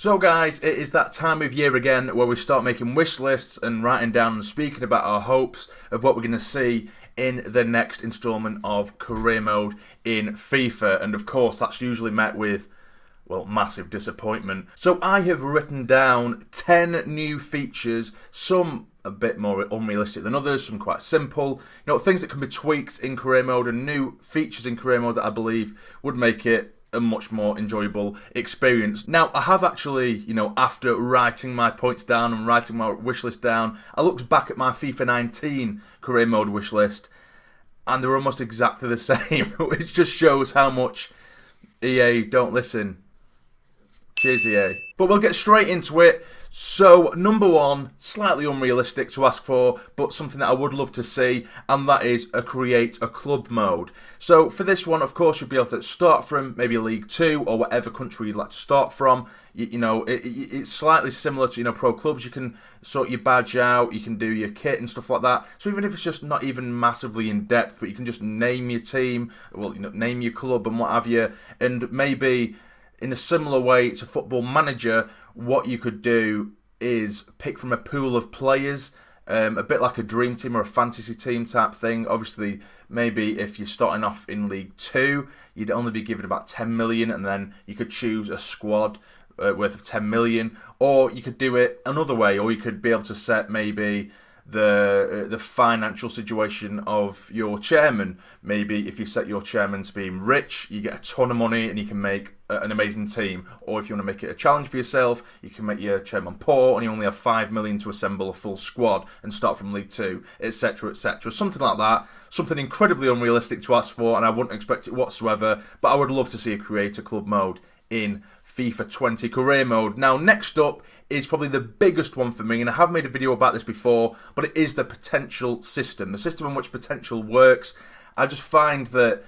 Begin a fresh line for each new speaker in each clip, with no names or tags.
So guys, it is that time of year again where we start making wish lists and writing down and speaking about our hopes of what we're going to see in the next instalment of career mode in FIFA. And of course, that's usually met with, well, massive disappointment. So I have written down 10 new features, some a bit more unrealistic than others, some quite simple. You know, things that can be tweaked in career mode and new features in career mode that I believe would make it a much more enjoyable experience. Now, I have actually, after writing my points down and writing my wish list down, I looked back at my FIFA 19 career mode wish list, and they're almost exactly the same, which just shows how much EA don't listen. Cheers, EA. But we'll get straight into it. So, number one, slightly unrealistic to ask for, but something that I would love to see, and that is create a club mode. So, for this one, of course, you'll be able to start from maybe League 2 or whatever country you'd like to start from. It's slightly similar to, pro clubs. You can sort your badge out, you can do your kit and stuff like that. So, even if it's just not even massively in depth, but you can just name your team, name your club and what have you, and maybe in a similar way to Football Manager, what you could do is pick from a pool of players, a bit like a dream team or a fantasy team type thing. Obviously, maybe if you're starting off in League 2, you'd only be given about 10 million, and then you could choose a squad worth of 10 million. Or you could do it another way, or you could be able to set maybe the financial situation of your chairman. Maybe if you set your chairman to being rich, you get a ton of money and you can make an amazing team. Or if you want to make it a challenge for yourself, you can make your chairman poor and you only have 5 million to assemble a full squad and start from League 2, etc, etc. Something like that. Something incredibly unrealistic to ask for, and I wouldn't expect it whatsoever, but I would love to see a creator club mode in FIFA 20 career mode. Now, next up is probably the biggest one for me, and I have made a video about this before, but it is the potential system. The system in which potential works. I just find that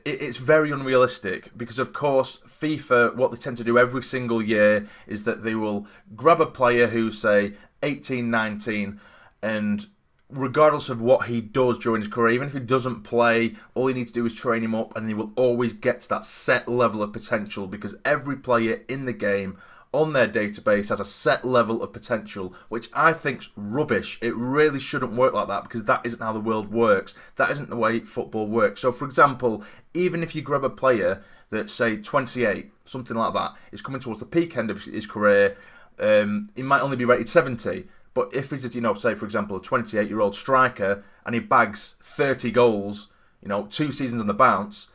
it's very unrealistic because, of course, FIFA, what they tend to do every single year is that they will grab a player who's, say, 18, 19, and regardless of what he does during his career, even if he doesn't play, all you need to do is train him up and he will always get to that set level of potential, because every player in the game on their database has a set level of potential, which I think's rubbish. It really shouldn't work like that, because that isn't how the world works. That isn't the way football works. So, for example, even if you grab a player that's, say, 28, something like that, is coming towards the peak end of his career, he might only be rated 70. But if he's, say, for example, a 28-year-old striker and he bags 30 goals, 2 seasons on the bounce,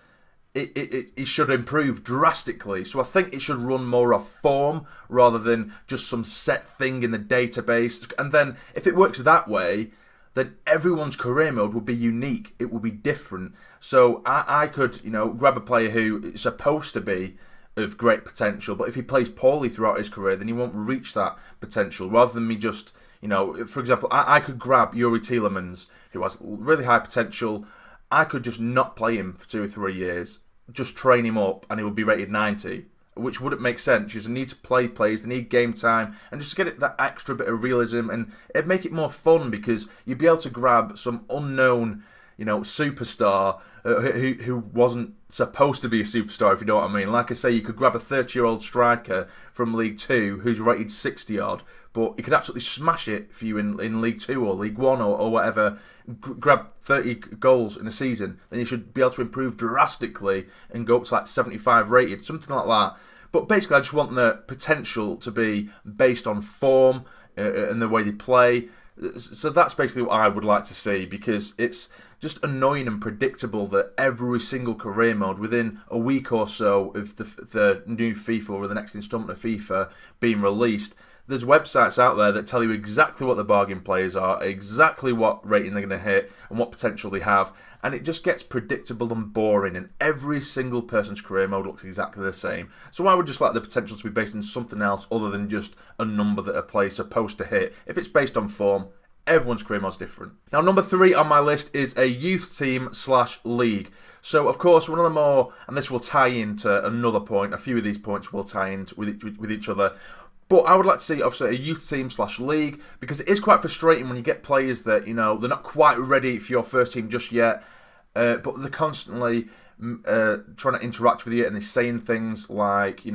it should improve drastically. So I think it should run more off form rather than just some set thing in the database. And then if it works that way, then everyone's career mode will be unique. It will be different. So I could, grab a player who is supposed to be of great potential, but if he plays poorly throughout his career, then he won't reach that potential. Rather than me just, for example, I could grab Youri Tielemans, who has really high potential. I could just not play him for 2 or 3 years, just train him up, and he would be rated 90, which wouldn't make sense. You just need to play players, they need game time, and just to get that extra bit of realism, and it'd make it more fun, because you'd be able to grab some unknown, superstar who wasn't supposed to be a superstar, if you know what I mean. Like I say, you could grab a 30-year-old striker from League 2 who's rated 60 odd, but he could absolutely smash it for you in League 2 or League 1 or whatever, grab 30 goals in a season, then you should be able to improve drastically and go up to like 75 rated, something like that. But basically, I just want the potential to be based on form and the way they play. So that's basically what I would like to see, because it's just annoying and predictable that every single career mode within a week or so of the new FIFA or the next installment of FIFA being released, there's websites out there that tell you exactly what the bargain players are, exactly what rating they're going to hit and what potential they have, and it just gets predictable and boring, and every single person's career mode looks exactly the same. So I would just like the potential to be based on something else other than just a number that a player's supposed to hit. If it's based on form, everyone's career mode's different. Now, number 3 on my list is a youth team / league. So, of course, one of the more, and this will tie into another point, a few of these points will tie in with each other, but I would like to see, obviously, a youth team / league, because it is quite frustrating when you get players that, they're not quite ready for your first team just yet, but they're constantly trying to interact with you, and they're saying things like,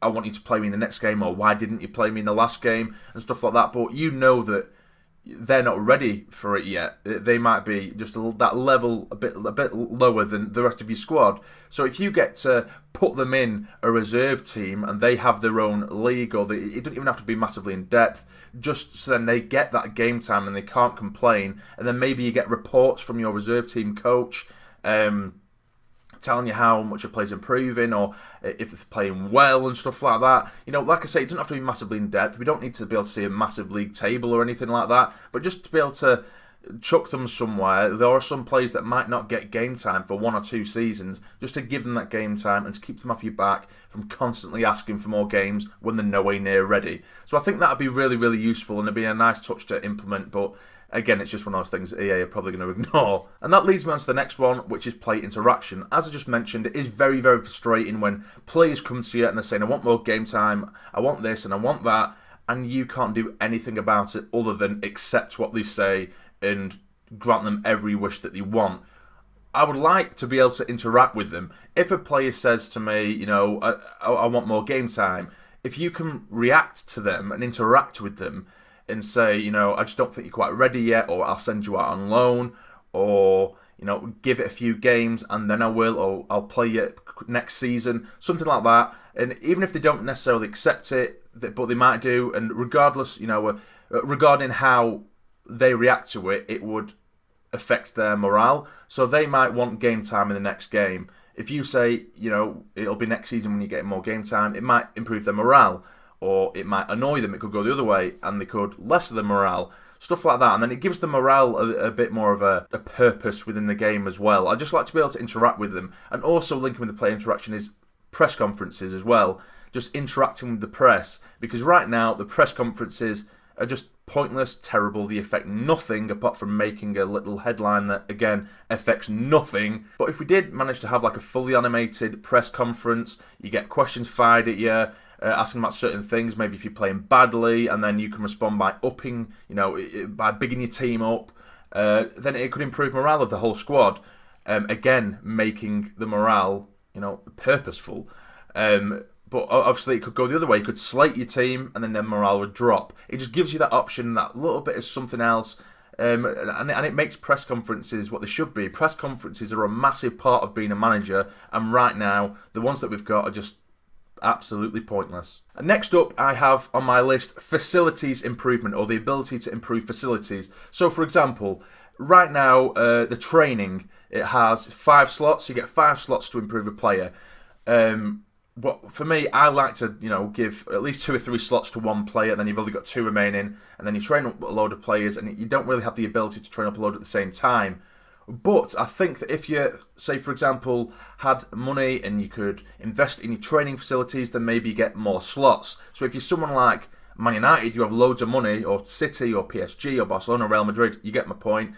I want you to play me in the next game, or why didn't you play me in the last game, and stuff like that. But you know that they're not ready for it yet. They might be just that level a bit lower than the rest of your squad. So if you get to put them in a reserve team and they have their own league, or it doesn't even have to be massively in depth, just so then they get that game time and they can't complain, and then maybe you get reports from your reserve team coach telling you how much a player's improving, or if they're playing well and stuff like that. Like I say, it doesn't have to be massively in depth. We don't need to be able to see a massive league table or anything like that, but just to be able to chuck them somewhere. There are some players that might not get game time for 1 or 2 seasons, just to give them that game time and to keep them off your back from constantly asking for more games when they're nowhere near ready. So I think that would be really, really useful, and it'd be a nice touch to implement, but again, it's just one of those things that EA are probably going to ignore. And that leads me on to the next one, which is play interaction. As I just mentioned, it is very, very frustrating when players come to you and they're saying, I want more game time, I want this and I want that, and you can't do anything about it other than accept what they say and grant them every wish that they want. I would like to be able to interact with them. If a player says to me, I want more game time, if you can react to them and interact with them, and say, I just don't think you're quite ready yet, or I'll send you out on loan, or, give it a few games and then I will, or I'll play it next season, something like that. And even if they don't necessarily accept it, but they might do, and regardless, regarding how they react to it, it would affect their morale. So they might want game time in the next game. If you say, it'll be next season when you get more game time, it might improve their morale. Or it might annoy them, it could go the other way, and they could lessen the morale, stuff like that. And then it gives the morale a bit more of a purpose within the game as well. I just like to be able to interact with them. And also linking with the player interaction is press conferences as well, just interacting with the press. Because right now, the press conferences are just pointless, terrible. They affect nothing apart from making a little headline that, again, affects nothing. But if we did manage to have like a fully animated press conference, you get questions fired at you, asking about certain things, maybe if you're playing badly, and then you can respond by upping, by bigging your team up, then it could improve morale of the whole squad. Again, making the morale, purposeful. But obviously it could go the other way. You could slate your team and then their morale would drop. It just gives you that option, that little bit of something else. And it makes press conferences what they should be. Press conferences are a massive part of being a manager, and right now, the ones that we've got are just absolutely pointless. And next up, I have on my list facilities improvement, or the ability to improve facilities. So for example, right now, the training, it has 5 slots. You get 5 slots to improve a player. But for me, I like to, give at least 2 or 3 slots to one player, and then you've only got 2 remaining, and then you train up a load of players, and you don't really have the ability to train up a load at the same time. But I think that if you, say for example, had money and you could invest in your training facilities, then maybe you get more slots. So if you're someone like Man United, you have loads of money, or City, or PSG, or Barcelona, or Real Madrid, you get my point.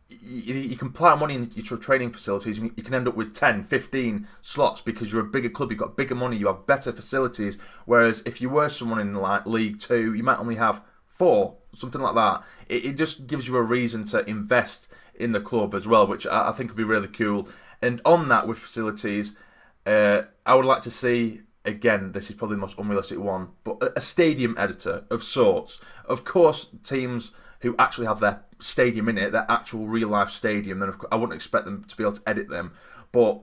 You can plow money in your training facilities, and you can end up with 10, 15 slots because you're a bigger club, you've got bigger money, you have better facilities. Whereas if you were someone in like League 2, you might only have 4, something like that. It just gives you a reason to invest in the club as well, which I think would be really cool. And on that, with facilities, I would like to see, again, this is probably the most unrealistic one, but a stadium editor of sorts. Of course, teams who actually have their stadium in it, their actual real-life stadium, then I wouldn't expect them to be able to edit them. But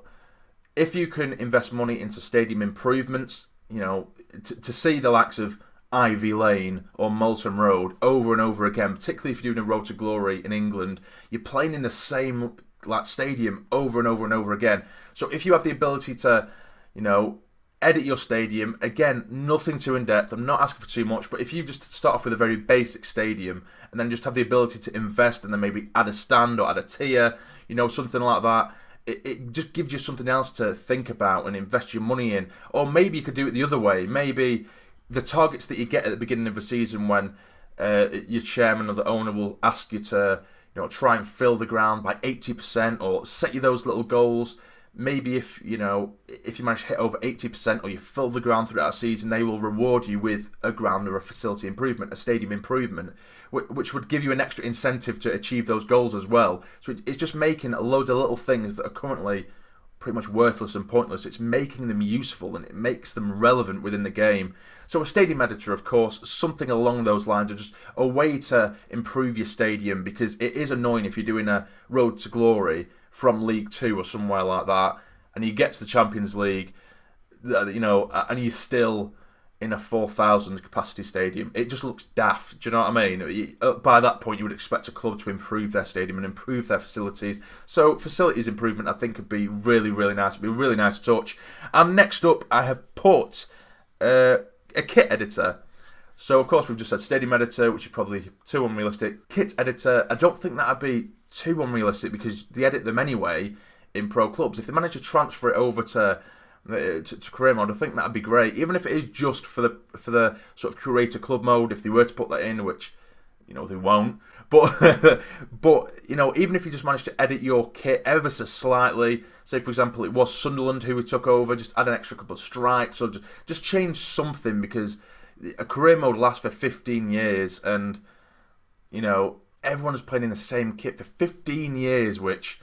if you can invest money into stadium improvements, to see the likes of Ivy Lane or Moulton Road over and over again, particularly if you're doing a Road to Glory in England, you're playing in the same stadium over and over and over again. So if you have the ability to, edit your stadium, again, nothing too in-depth, I'm not asking for too much, but if you just start off with a very basic stadium and then just have the ability to invest and then maybe add a stand or add a tier, something like that, it just gives you something else to think about and invest your money in. Or maybe you could do it the other way. Maybe the targets that you get at the beginning of the season, when your chairman or the owner will ask you to, try and fill the ground by 80%, or set you those little goals. Maybe if you manage to hit over 80%, or you fill the ground throughout a season, they will reward you with a ground or a facility improvement, a stadium improvement, which would give you an extra incentive to achieve those goals as well. So it's just making a load of little things that are currently pretty much worthless and pointless. It's making them useful and it makes them relevant within the game. So a stadium editor, of course, something along those lines, or just a way to improve your stadium, because it is annoying if you're doing a Road to Glory from League 2 or somewhere like that, and you get to the Champions League, you know, and you're still in a 4,000 capacity stadium. It just looks daft. Do you know what I mean? By that point, you would expect a club to improve their stadium and improve their facilities. So facilities improvement, I think, would be really, really nice. It'd be a really nice touch. And next up, I have put a kit editor. So, of course, we've just said stadium editor, which is probably too unrealistic. Kit editor, I don't think that'd be too unrealistic because they edit them anyway in pro clubs. If they manage to transfer it over to career mode, I think that'd be great. Even if it is just for the sort of curator club mode, if they were to put that in, which, you know, they won't. But you know, even if you just manage to edit your kit ever so slightly, say for example it was Sunderland who we took over, just add an extra couple of stripes or just change something, because a career mode lasts for 15 years, and you know everyone is playing in the same kit for 15 years, which,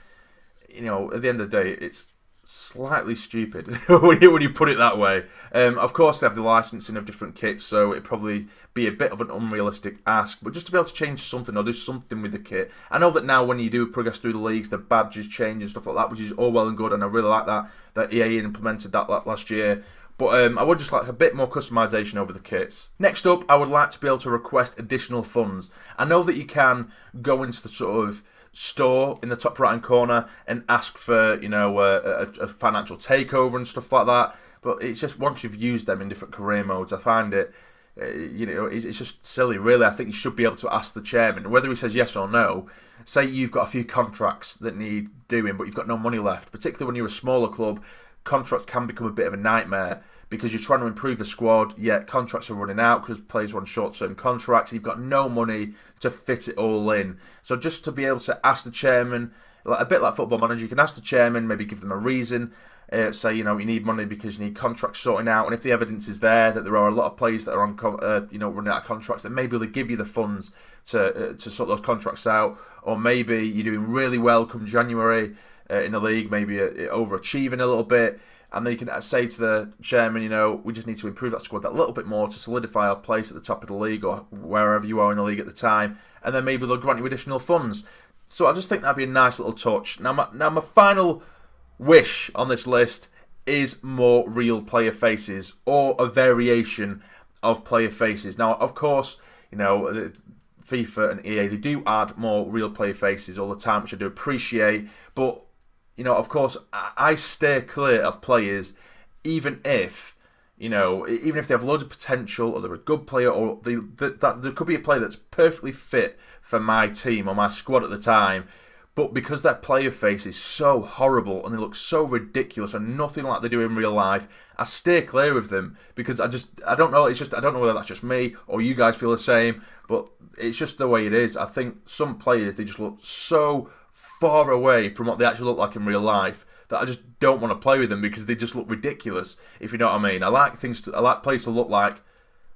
you know, at the end of the day, it's slightly stupid when you put it that way. Of course, they have the licensing of different kits, so it'd probably be a bit of an unrealistic ask. But just to be able to change something or do something with the kit. I know that now when you do progress through the leagues, the badges change and stuff like that, which is all well and good, and I really like that EA implemented that last year. But I would just like a bit more customization over the kits. Next up, I would like to be able to request additional funds. I know that you can go into the sort of store in the top right hand corner and ask for, you know, a financial takeover and stuff like that, but it's just once you've used them in different career modes, I find it, you know, it's just silly really. I think you should be able to ask the chairman, whether he says yes or no. Say you've got a few contracts that need doing, but you've got no money left, particularly when you're a smaller club. Contracts can become a bit of a nightmare because you're trying to improve the squad, yet contracts are running out because players are on short-term contracts. You've got no money to fit it all in. So just to be able to ask the chairman, like a bit like Football Manager, you can ask the chairman, maybe give them a reason, say, you know, you need money because you need contracts sorting out, and if the evidence is there that there are a lot of players that are on, you know, running out of contracts, then maybe they'll give you the funds to sort those contracts out. Or maybe you're doing really well come January in the league, maybe overachieving a little bit, and then you can say to the chairman, you know, we just need to improve that squad that little bit more to solidify our place at the top of the league or wherever you are in the league at the time, and then maybe they'll grant you additional funds. So I just think that'd be a nice little touch. Now my final wish on this list is more real player faces, or a variation of player faces. Now, of course, you know, FIFA and EA, they do add more real player faces all the time, which I do appreciate, but you know, of course, I steer clear of players, even if, you know, even if they have loads of potential, or they're a good player, or that there could be a player that's perfectly fit for my team or my squad at the time, but because their player face is so horrible and they look so ridiculous and nothing like they do in real life, I steer clear of them because I don't know. I don't know whether that's just me or you guys feel the same, but it's just the way it is. I think some players, they just look so far away from what they actually look like in real life that I just don't want to play with them because they just look ridiculous, if you know what I mean. I like players to look like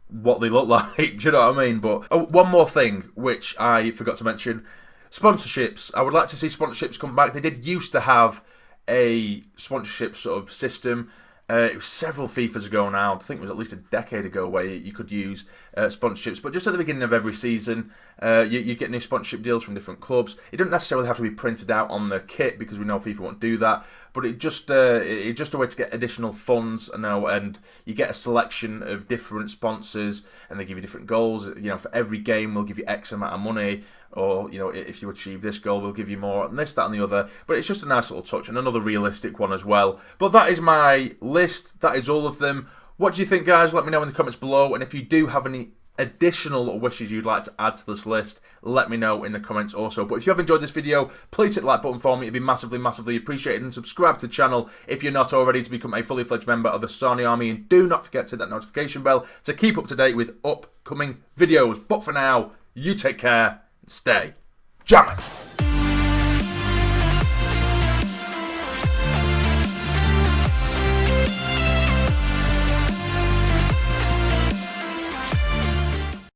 what they look like, do you know what I mean? But one more thing which I forgot to mention: sponsorships. I would like to see sponsorships come back. They did used to have a sponsorship sort of system. It was several FIFAs ago now. I think it was at least a decade ago where you could use sponsorships. But just at the beginning of every season, you get new sponsorship deals from different clubs. It doesn't necessarily have to be printed out on the kit because we know FIFA won't do that. But it's just a way to get additional funds, and you get a selection of different sponsors, and they give you different goals. You know, for every game, we'll give you X amount of money, or you know, if you achieve this goal, we'll give you more, and this, that, and the other. But it's just a nice little touch, and another realistic one as well. But that is my list. That is all of them. What do you think, guys? Let me know in the comments below, and if you do have any additional wishes you'd like to add to this list, let me know in the comments also. But if you have enjoyed this video, please hit the like button for me. It'd be massively appreciated, and subscribe to the channel if you're not already to become a fully fledged member of the Sassy Army, and do not forget to hit that notification bell to keep up to date with upcoming videos. But for now, you take care and stay jamming.